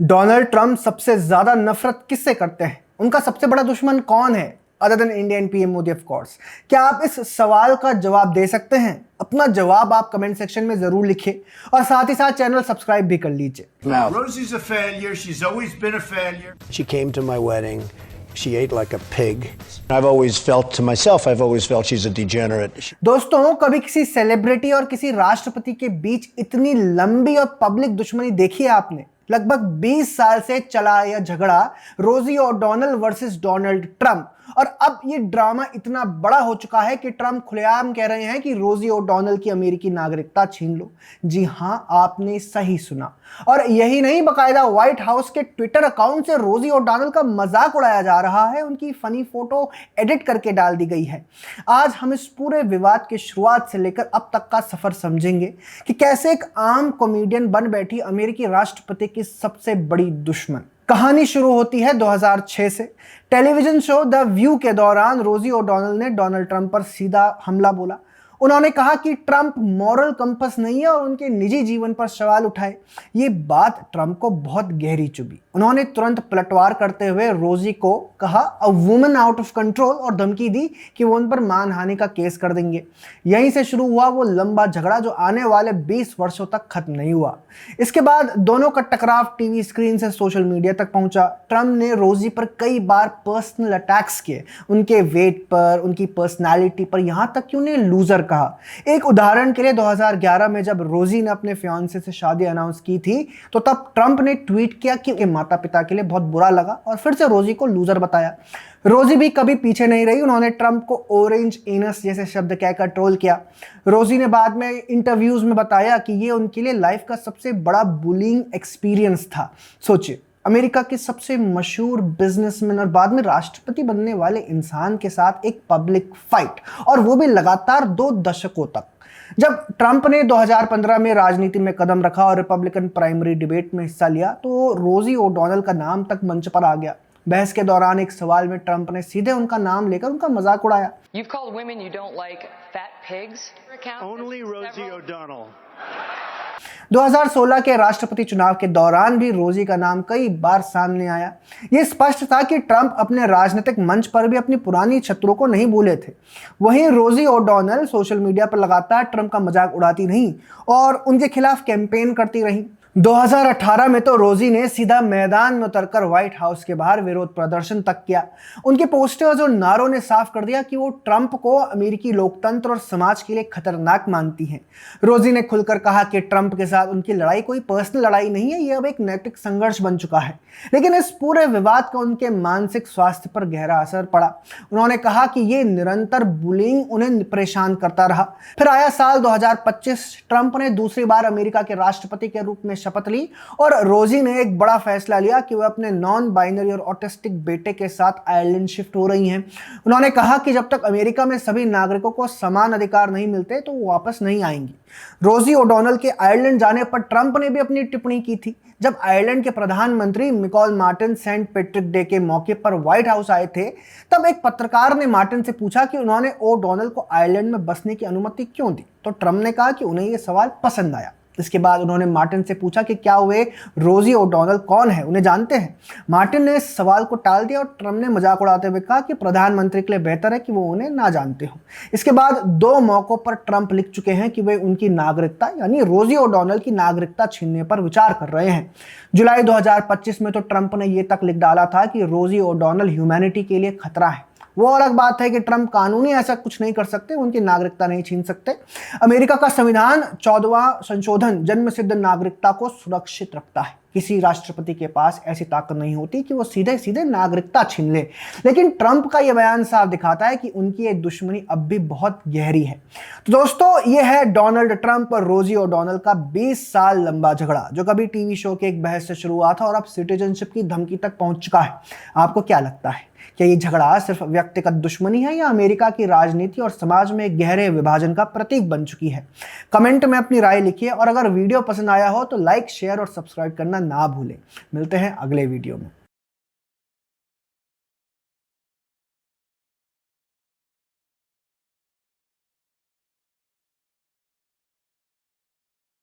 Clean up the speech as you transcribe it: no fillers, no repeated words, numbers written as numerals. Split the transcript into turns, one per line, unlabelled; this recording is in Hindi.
डोनाल्ड ट्रंप सबसे ज्यादा नफरत किससे करते हैं? उनका सबसे बड़ा दुश्मन कौन है other than Indian PM Modi? Of course. क्या आप इस सवाल का जवाब दे सकते हैं? अपना जवाब आप कमेंट सेक्शन में जरूर लिखिए और साथ ही साथ चैनल सब्सक्राइब भी कर लीजिए।
Rosie's a failure. She's always been a failure.
She came to my wedding. She ate like a pig. I've always felt to myself, I've always felt she's a degenerate.
दोस्तों, कभी किसी सेलिब्रिटी और किसी राष्ट्रपति के बीच इतनी लंबी और पब्लिक दुश्मनी देखी है आपने? लगभग 20 साल से चला यह झगड़ा रोजी ओडॉनल वर्सेस डोनाल्ड ट्रंप, और अब ये ड्रामा इतना बड़ा हो चुका है कि ट्रंप खुलेआम कह रहे हैं कि रोजी ओडॉनल की अमेरिकी नागरिकता छीन लो। जी हां, आपने सही सुना। और यही नहीं, बकायदा व्हाइट हाउस के ट्विटर अकाउंट से रोजी ओडॉनल का मजाक उड़ाया जा रहा है, उनकी फनी फोटो एडिट करके डाल दी गई है। आज हम इस पूरे विवाद की शुरुआत से लेकर अब तक का सफर समझेंगे कि कैसे एक आम कॉमेडियन बन बैठी अमेरिकी राष्ट्रपति की सबसे बड़ी दुश्मन। कहानी शुरू होती है 2006 से। टेलीविजन शो द व्यू के दौरान रोजी ओडॉनल ने डोनाल्ड ट्रंप पर सीधा हमला बोला। उन्होंने कहा कि ट्रंप मॉरल कंपस नहीं है और उनके निजी जीवन पर सवाल उठाए। ये बात ट्रंप को बहुत गहरी चुभी। उन्होंने तुरंत पलटवार करते हुए रोजी को कहा a woman out of control और धमकी दी कि वो उन पर मानहानि का केस कर देंगे। यहीं से शुरू हुआ वो लंबा झगड़ा जो आने वाले 20 वर्षों तक खत्म नहीं हुआ। इसके बाद दोनों का टकराव टीवी स्क्रीन से सोशल मीडिया तक पहुंचा। ट्रंप ने रोजी पर कई बार पर्सनल अटैक्स किए, उनके वेट पर, उनकी पर्सनैलिटी पर, यहां तक कि उन्हें लूजर कहा। एक उदाहरण के लिए 2011 में जब रोजी ने अपने फियांसे से शादी अनाउंस की थी तो तब ट्रंप ने ट्वीट किया कि माता पिता के लिए बहुत बुरा लगा और फिर से रोजी को लूजर बताया। रोजी भी कभी पीछे नहीं रही। उन्होंने ट्रंप को ऑरेंज एनस जैसे शब्द कहकर ट्रोल किया। रोजी ने बाद में इंटरव्यूज में बताया कि ये उनके लिए लाइफ का सबसे बड़ा बुलिंग एक्सपीरियंस था। सोचिए, अमेरिका के सबसे मशहूर बिजनेसमैन और बाद में राष्ट्रपति बनने वाले इंसान के साथ एक पब्लिक फाइट, और वो भी लगातार 2 दशकों तक। जब ट्रंप ने 2015 में राजनीति में कदम रखा और रिपब्लिकन प्राइमरी डिबेट में हिस्सा लिया तो रोजी ओडॉनल का नाम तक मंच पर आ गया। बहस के दौरान एक सवाल में ट्रंप ने सीधे उनका नाम लेकर उनका मजाक उड़ाया।
You've called women you don't like fat pigs.
Only Rosie O'Donnell.
2016 के राष्ट्रपति चुनाव के दौरान भी रोजी का नाम कई बार सामने आया। यह स्पष्ट था कि ट्रंप अपने राजनीतिक मंच पर भी अपनी पुरानी शत्रुओं को नहीं भूले थे। वहीं रोजी ओडॉनल सोशल मीडिया पर लगातार ट्रंप का मजाक उड़ाती रहीं और उनके खिलाफ कैंपेन करती रहीं। 2018 में तो रोजी ने सीधा मैदान में उतरकर व्हाइट हाउस के बाहर विरोध प्रदर्शन तक किया। उनके पोस्टर्स और नारों ने साफ कर दिया कि वो ट्रंप को अमेरिकी लोकतंत्र और समाज के लिए खतरनाक मानती हैं। रोजी ने खुलकर कहा कि ट्रंप के साथ उनकी लड़ाई कोई पर्सनल लड़ाई नहीं है, ये अब एक नैतिक संघर्ष बन चुका है। लेकिन इस पूरे विवाद का उनके मानसिक स्वास्थ्य पर गहरा असर पड़ा। उन्होंने कहा कि ये निरंतर बुलिंग उन्हें परेशान करता रहा। फिर आया साल 2025। ट्रंप ने दूसरी बार अमेरिका के राष्ट्रपति के रूप में शपथ ली और रोजी ने एक बड़ा फैसला लिया कि वह अपने नॉन बाइनरी और ऑटिस्टिक बेटे के साथ आयरलैंड शिफ्ट हो रही हैं। उन्होंने कहा कि जब तक अमेरिका में सभी नागरिकों को समान अधिकार नहीं मिलते तो वो वापस नहीं आएंगी। रोजी ओडॉनल के आयरलैंड जाने पर ट्रंप ने भी अपनी टिप्पणी की थी। जब आयरलैंड के प्रधानमंत्री मिकॉल मार्टिन सेंट पैट्रिक डे के मौके पर व्हाइट हाउस आए थे, तब एक पत्रकार ने मार्टिन से पूछा कि उन्होंने ओडॉनल को आयरलैंड में बसने की अनुमति क्यों दी, तो ट्रंप ने कहा कि उन्हें यह सवाल पसंद आया। इसके बाद उन्होंने मार्टिन से पूछा कि क्या वे रोजी ओडॉनल कौन है, उन्हें जानते हैं। मार्टिन ने इस सवाल को टाल दिया और ट्रंप ने मजाक उड़ाते हुए कहा कि प्रधानमंत्री के लिए बेहतर है कि वो उन्हें ना जानते हो। इसके बाद 2 मौकों पर ट्रंप लिख चुके हैं कि वे उनकी नागरिकता यानी रोजी ओडॉनल की नागरिकता छीनने पर विचार कर रहे हैं। जुलाई 2025 में तो ट्रंप ने यह तक लिख डाला था कि रोजी ओडॉनल ह्यूमैनिटी के लिए खतरा है। वो अलग बात है कि ट्रंप कानूनी ऐसा कुछ नहीं कर सकते, उनकी नागरिकता नहीं छीन सकते। अमेरिका का संविधान 14वां संशोधन जन्मसिद्ध नागरिकता को सुरक्षित रखता है। किसी राष्ट्रपति के पास ऐसी ताकत नहीं होती कि वो सीधे सीधे नागरिकता छीन ले। लेकिन ट्रंप का यह बयान साफ दिखाता है कि उनकी ये दुश्मनी अब भी बहुत गहरी है। तो दोस्तों, ये है डोनाल्ड ट्रंप और रोजी ओडॉनल का 20 साल लंबा झगड़ा, जो कभी टीवी शो के एक बहस से शुरू हुआ था और अब सिटीजनशिप की धमकी तक पहुंच चुका है। आपको क्या लगता है? क्या ये झगड़ा सिर्फ व्यक्तिगत दुश्मनी है या अमेरिका की राजनीति और समाज में गहरे विभाजन का प्रतीक बन चुकी है? कमेंट में अपनी राय लिखिए और अगर वीडियो पसंद आया हो तो लाइक, शेयर और सब्सक्राइब करना ना भूलें। मिलते हैं अगले वीडियो में।